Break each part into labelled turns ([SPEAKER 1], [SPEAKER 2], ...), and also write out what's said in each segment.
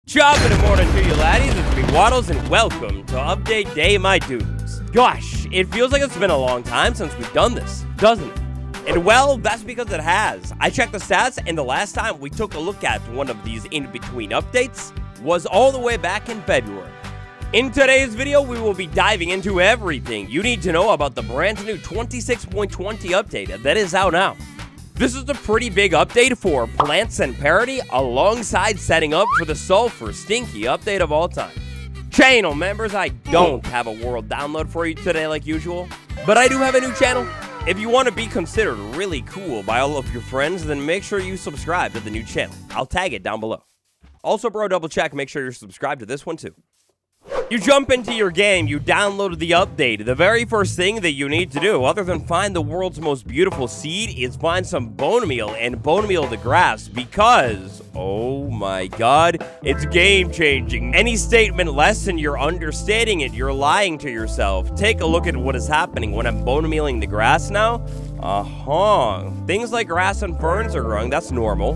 [SPEAKER 1] Top of the morning to you laddies, it's me Waddles and welcome to Update Day my dudes. Gosh, it feels like it's been a long time since we've done this, doesn't it? And well, that's because it has. I checked the stats and the last time we took a look at one of these in-between updates was all the way back in February. In today's video, we will be diving into everything you need to know about the brand new 26.20 update that is out now. This is a pretty big update for Plants and Parody, alongside setting up for the sulfur stinky update of all time. Channel members, I don't have a world download for you today like usual, but I do have a new channel. If you want to be considered really cool by all of your friends, then make sure you subscribe to the new channel. I'll tag it down below. Also, bro, double check, make sure you're subscribed to this one too. You jump into your game, you download the update. The very first thing that you need to do, other than find the world's most beautiful seed, is find some bone meal and bone meal the grass because, oh my god, it's game-changing. Any statement less than you're understating it, you're lying to yourself. Take a look at what is happening when I'm bone mealing the grass now. Things like grass and ferns are growing, that's normal.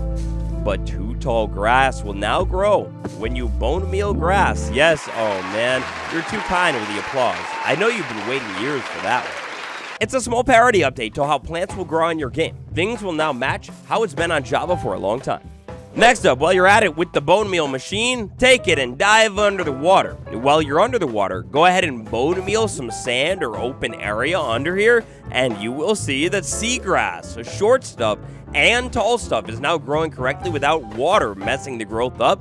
[SPEAKER 1] But too tall grass will now grow when you bone meal grass. Yes, oh man, you're too kind with the applause. I know you've been waiting years for that one. It's a small parody update to how plants will grow in your game. Things will now match how it's been on Java for a long time. Next up, while you're at it with the bone meal machine, take it and dive under the water. While you're under the water, go ahead and bone meal some sand or open area under here, and you will see that seagrass, short stuff, and tall stuff is now growing correctly without water messing the growth up,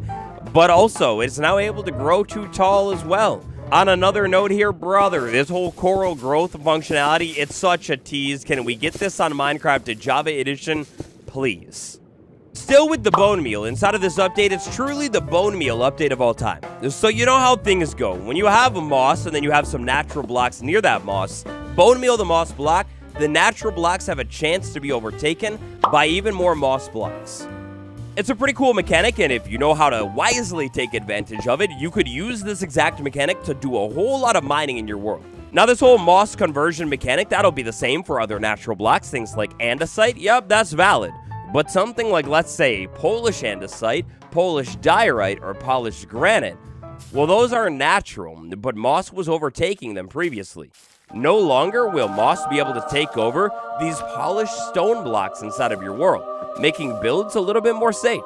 [SPEAKER 1] but also it's now able to grow too tall as well. On another note here, brother, this whole coral growth functionality, it's such a tease. Can we get this on Minecraft Java Edition, please? Still with the bone meal, inside of this update, it's truly the bone meal update of all time. So you know how things go. When you have a moss and then you have some natural blocks near that moss, bone meal the moss block, the natural blocks have a chance to be overtaken by even more moss blocks. It's a pretty cool mechanic, and if you know how to wisely take advantage of it, you could use this exact mechanic to do a whole lot of mining in your world. Now, this whole moss conversion mechanic, that'll be the same for other natural blocks, things like andesite. Yep, that's valid. But something like, let's say, Polish andesite, Polish diorite, or polished granite, well, those are natural, but moss was overtaking them previously. No longer will moss be able to take over these polished stone blocks inside of your world, making builds a little bit more safe.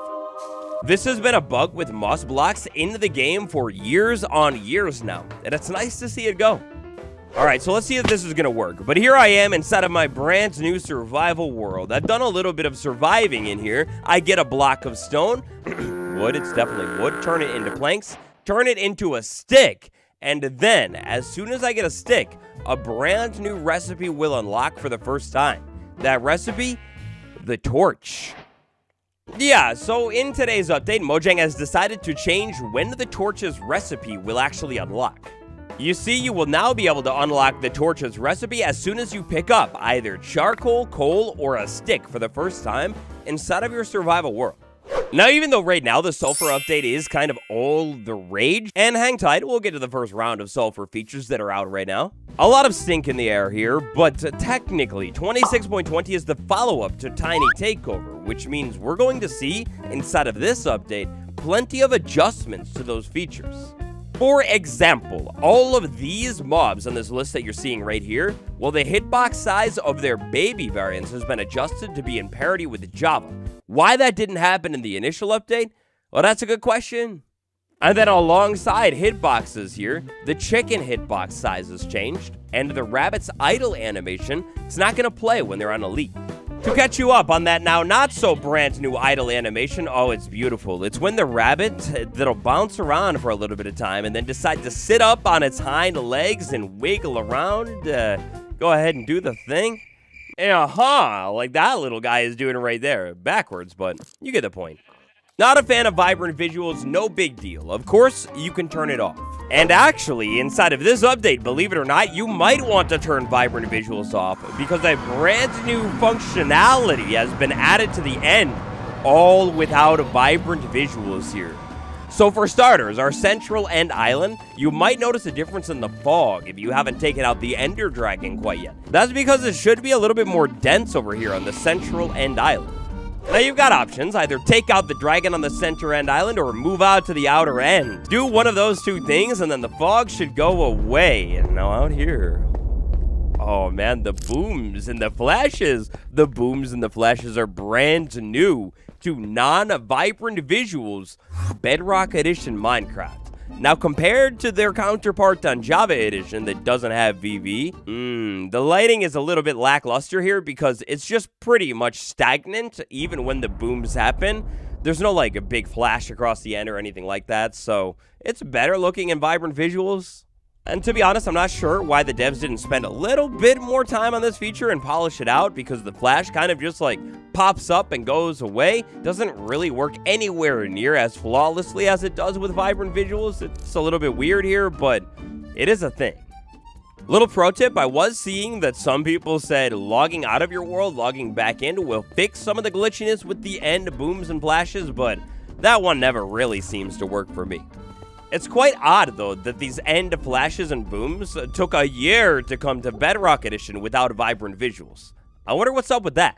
[SPEAKER 1] This has been a bug with moss blocks in the game for years on years now, and it's nice to see it go. Alright, so let's see if this is going to work. But here I am inside of my brand new survival world. I've done a little bit of surviving in here. I get a block of stone. Wood, it's definitely wood. Turn it into planks. Turn it into a stick. And then, as soon as I get a stick, a brand new recipe will unlock for the first time. That recipe? The torch. Yeah, so in today's update, Mojang has decided to change when the torch's recipe will actually unlock. You see, you will now be able to unlock the torch's recipe as soon as you pick up either charcoal, coal, or a stick for the first time inside of your survival world. Now, even though right now the sulfur update is kind of all the rage, and hang tight, we'll get to the first round of sulfur features that are out right now. A lot of stink in the air here, but technically, 26.20 is the follow-up to Tiny Takeover, which means we're going to see, inside of this update, plenty of adjustments to those features. For example, all of these mobs on this list that you're seeing right here, well, the hitbox size of their baby variants has been adjusted to be in parity with Java. Why that didn't happen in the initial update? Well, that's a good question. And then alongside hitboxes here, the chicken hitbox size has changed, and the rabbit's idle animation, it's not going to play when they're on elite. To catch you up on that now not so brand new idle animation, oh, it's beautiful. It's when the rabbit that'll bounce around for a little bit of time and then decide to sit up on its hind legs and wiggle around. Go ahead and do the thing. Like that little guy is doing right there. Backwards, but you get the point. Not a fan of vibrant visuals, no big deal. Of course, you can turn it off. And actually, inside of this update, believe it or not, you might want to turn vibrant visuals off because a brand new functionality has been added to the end, all without vibrant visuals here. So for starters, our central end island, you might notice a difference in the fog if you haven't taken out the Ender Dragon quite yet. That's because it should be a little bit more dense over here on the central end island. Now you've got options, either take out the dragon on the center end island or move out to the outer end. Do one of those two things and then the fog should go away. And now out here, oh man, the booms and the flashes. The booms and the flashes are brand new to non-vibrant visuals Bedrock Edition Minecraft. Now, compared to their counterpart on Java Edition that doesn't have VV, the lighting is a little bit lackluster here because it's just pretty much stagnant even when the booms happen. There's no, like, a big flash across the end or anything like that, so it's better looking in vibrant visuals. And to be honest, I'm not sure why the devs didn't spend a little bit more time on this feature and polish it out, because the flash kind of just like pops up and goes away. Doesn't really work anywhere near as flawlessly as it does with vibrant visuals. It's a little bit weird here, but it is a thing. Little pro tip, I was seeing that some people said logging out of your world, logging back in will fix some of the glitchiness with the end booms and flashes, but that one never really seems to work for me. It's quite odd, though, that these end flashes and booms took a year to come to Bedrock Edition without vibrant visuals. I wonder what's up with that.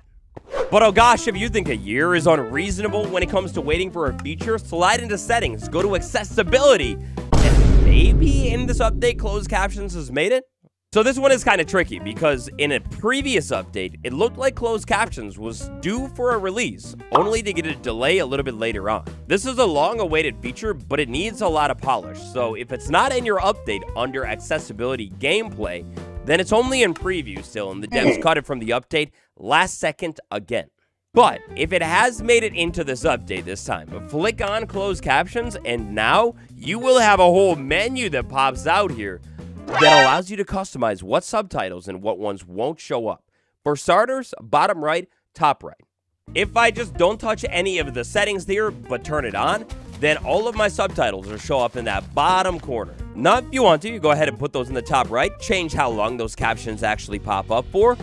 [SPEAKER 1] But oh gosh, if you think a year is unreasonable when it comes to waiting for a feature, slide into settings, go to accessibility, and maybe in this update, closed captions has made it? So this one is kind of tricky because in a previous update, it looked like closed captions was due for a release, only to get a delay a little bit later on. This is a long-awaited feature, but it needs a lot of polish, so if it's not in your update under accessibility gameplay, then it's only in preview still, and the devs cut it from the update last second again. But if it has made it into this update this time, flick on closed captions, and now you will have a whole menu that pops out here that allows you to customize what subtitles and what ones won't show up. For starters, bottom right, top right. If I just don't touch any of the settings here, but turn it on, then all of my subtitles will show up in that bottom corner. Now, if you want to, you go ahead and put those in the top right, change how long those captions actually pop up for,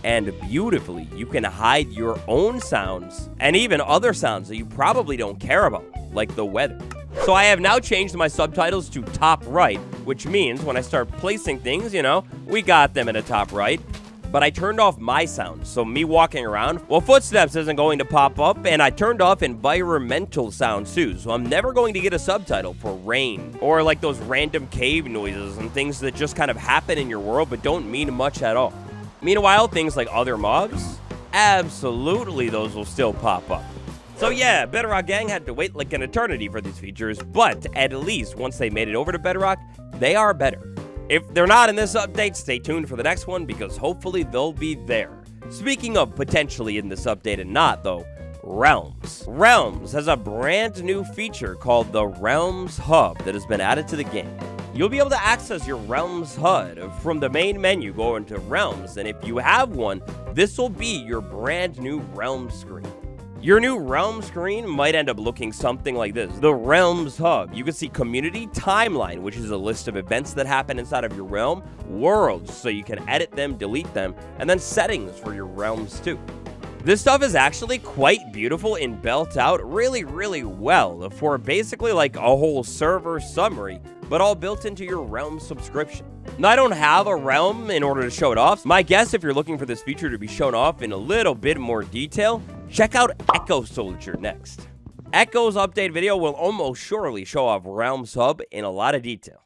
[SPEAKER 1] and beautifully, you can hide your own sounds and even other sounds that you probably don't care about, like the weather. So I have now changed my subtitles to top right, which means when I start placing things, you know, we got them in a top right. But I turned off my sounds, so me walking around, well, footsteps isn't going to pop up, and I turned off environmental sounds too, so I'm never going to get a subtitle for rain, or like those random cave noises and things that just kind of happen in your world but don't mean much at all. Meanwhile, things like other mobs, absolutely those will still pop up. So yeah, Bedrock Gang had to wait like an eternity for these features, but at least once they made it over to Bedrock, they are better. If they're not in this update, stay tuned for the next one because hopefully they'll be there. Speaking of potentially in this update and not though, Realms. Realms has a brand new feature called the Realms Hub that has been added to the game. You'll be able to access your Realms HUD from the main menu, go into Realms, and if you have one, this will be your brand new Realms screen. Your new Realm screen might end up looking something like this. The Realms Hub. You can see Community Timeline, which is a list of events that happen inside of your realm. Worlds, so you can edit them, delete them, and then settings for your realms too. This stuff is actually quite beautiful and built out really, really well for basically like a whole server summary, but all built into your Realm subscription. Now, I don't have a realm in order to show it off. My guess, if you're looking for this feature to be shown off in a little bit more detail, check out Echo Soldier next. Echo's update video will almost surely show off Realms Hub in a lot of detail.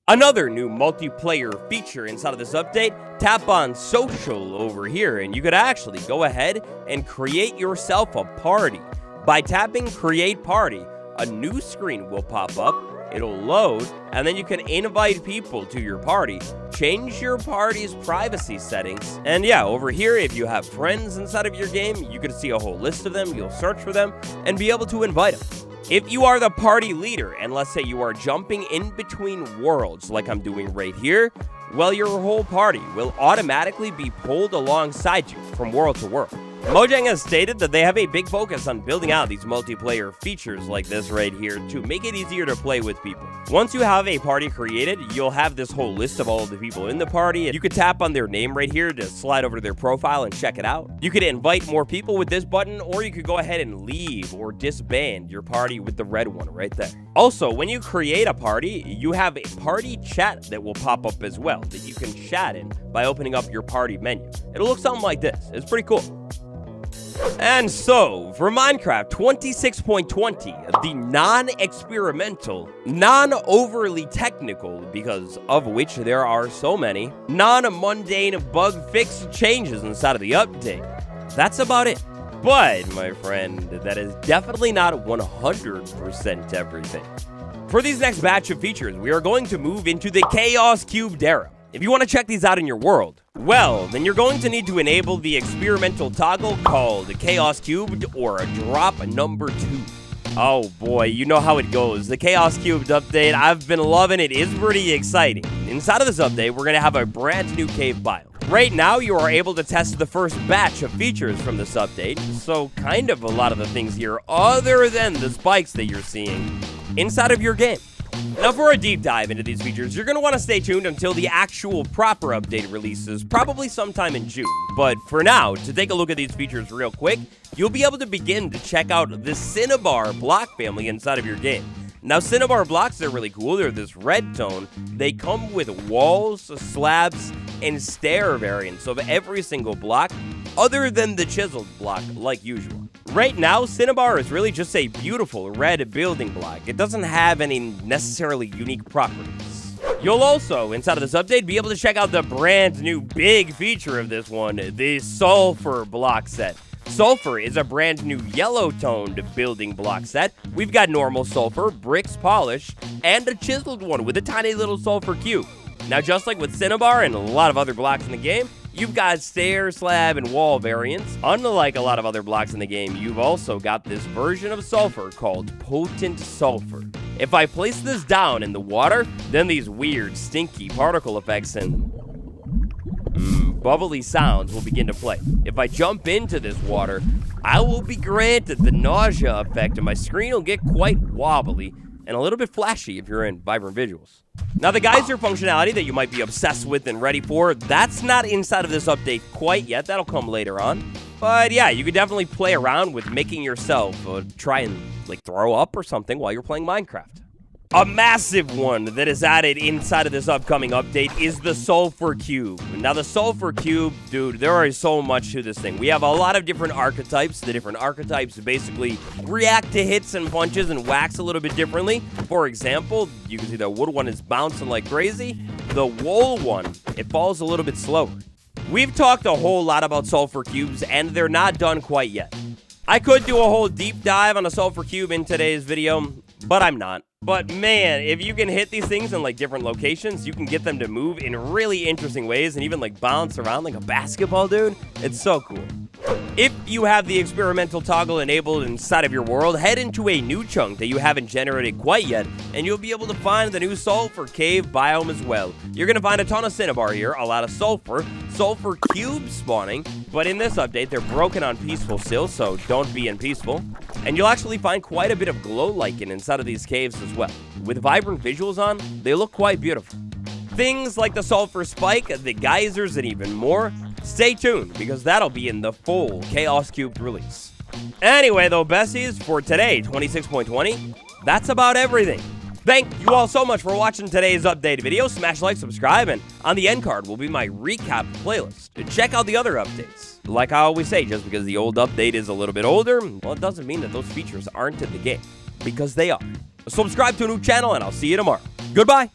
[SPEAKER 1] Another new multiplayer feature inside of this update, tap on Social over here, and you could actually go ahead and create yourself a party. By tapping Create Party, a new screen will pop up, it'll load, and then you can invite people to your party, change your party's privacy settings, and yeah, over here, if you have friends inside of your game, you can see a whole list of them, you'll search for them, and be able to invite them. If you are the party leader, and let's say you are jumping in between worlds, like I'm doing right here, well, your whole party will automatically be pulled alongside you from world to world. Mojang has stated that they have a big focus on building out these multiplayer features like this right here to make it easier to play with people. Once you have a party created, you'll have this whole list of all of the people in the party. You could tap on their name right here to slide over to their profile and check it out. You could invite more people with this button, or you could go ahead and leave or disband your party with the red one right there. Also, when you create a party, you have a party chat that will pop up as well that you can chat in by opening up your party menu. It'll look something like this. It's pretty cool. And so, for Minecraft 26.20, the non-experimental, non-overly technical, because of which there are so many, non-mundane bug fix changes inside of the update, that's about it. But, my friend, that is definitely not 100% everything. For these next batch of features, we are going to move into the Chaos Cubed era. If you want to check these out in your world, well, then you're going to need to enable the experimental toggle called Chaos Cubed or Drop Number 2. Oh boy, you know how it goes. The Chaos Cubed update, I've been loving it. It's pretty exciting. Inside of this update, we're going to have a brand new cave biome. Right now, you are able to test the first batch of features from this update, so kind of a lot of the things here other than the spikes that you're seeing inside of your game. Now, for a deep dive into these features, you're going to want to stay tuned until the actual proper update releases, probably sometime in June. But for now, to take a look at these features real quick, you'll be able to begin to check out the Cinnabar block family inside of your game. Now, Cinnabar blocks, they're really cool. They're this red tone. They come with walls, slabs, and stair variants of every single block, other than the chiseled block, like usual. Right now, Cinnabar is really just a beautiful red building block. It doesn't have any necessarily unique properties. You'll also, inside of this update, be able to check out the brand new big feature of this one, the Sulfur block set. Sulfur is a brand new yellow-toned building block set. We've got normal sulfur, bricks polished, and a chiseled one with a tiny little sulfur cube. Now, just like with Cinnabar and a lot of other blocks in the game, you've got stair, slab, and wall variants. Unlike a lot of other blocks in the game, you've also got this version of sulfur called Potent Sulfur. If I place this down in the water, then these weird, stinky particle effects and bubbly sounds will begin to play. If I jump into this water, I will be granted the nausea effect, and my screen will get quite wobbly and a little bit flashy if you're in Vibrant Visuals. Now, the geyser functionality that you might be obsessed with and ready for, that's not inside of this update quite yet. That'll come later on. But yeah, you could definitely play around with making yourself try and like throw up or something while you're playing Minecraft. A massive one that is added inside of this upcoming update is the Sulfur Cube. Now, the Sulfur Cube, dude, there is so much to this thing. We have a lot of different archetypes. The different archetypes basically react to hits and punches and wax a little bit differently. For example, you can see the wood one is bouncing like crazy. The wool one, it falls a little bit slower. We've talked a whole lot about Sulfur Cubes, and they're not done quite yet. I could do a whole deep dive on a Sulfur Cube in today's video, but I'm not. But man, if you can hit these things in like different locations, you can get them to move in really interesting ways and even like bounce around like a basketball, dude. It's so cool. If you have the experimental toggle enabled inside of your world, head into a new chunk that you haven't generated quite yet, and you'll be able to find the new Sulfur Cave biome as well. You're going to find a ton of Cinnabar here, a lot of sulfur cubes spawning, but in this update, they're broken on peaceful still, so don't be in peaceful. And you'll actually find quite a bit of glow lichen inside of these caves as well. With Vibrant Visuals on, they look quite beautiful. Things like the sulfur spike, the geysers, and even more. Stay tuned, because that'll be in the full Chaos Cubed release. Anyway, though, Bessies, for today, 26.20, that's about everything. Thank you all so much for watching today's updated video. Smash like, subscribe, and on the end card will be my recap playlist. Check out the other updates. Like I always say, just because the old update is a little bit older, well, it doesn't mean that those features aren't in the game, because they are. Subscribe to a new channel, and I'll see you tomorrow. Goodbye.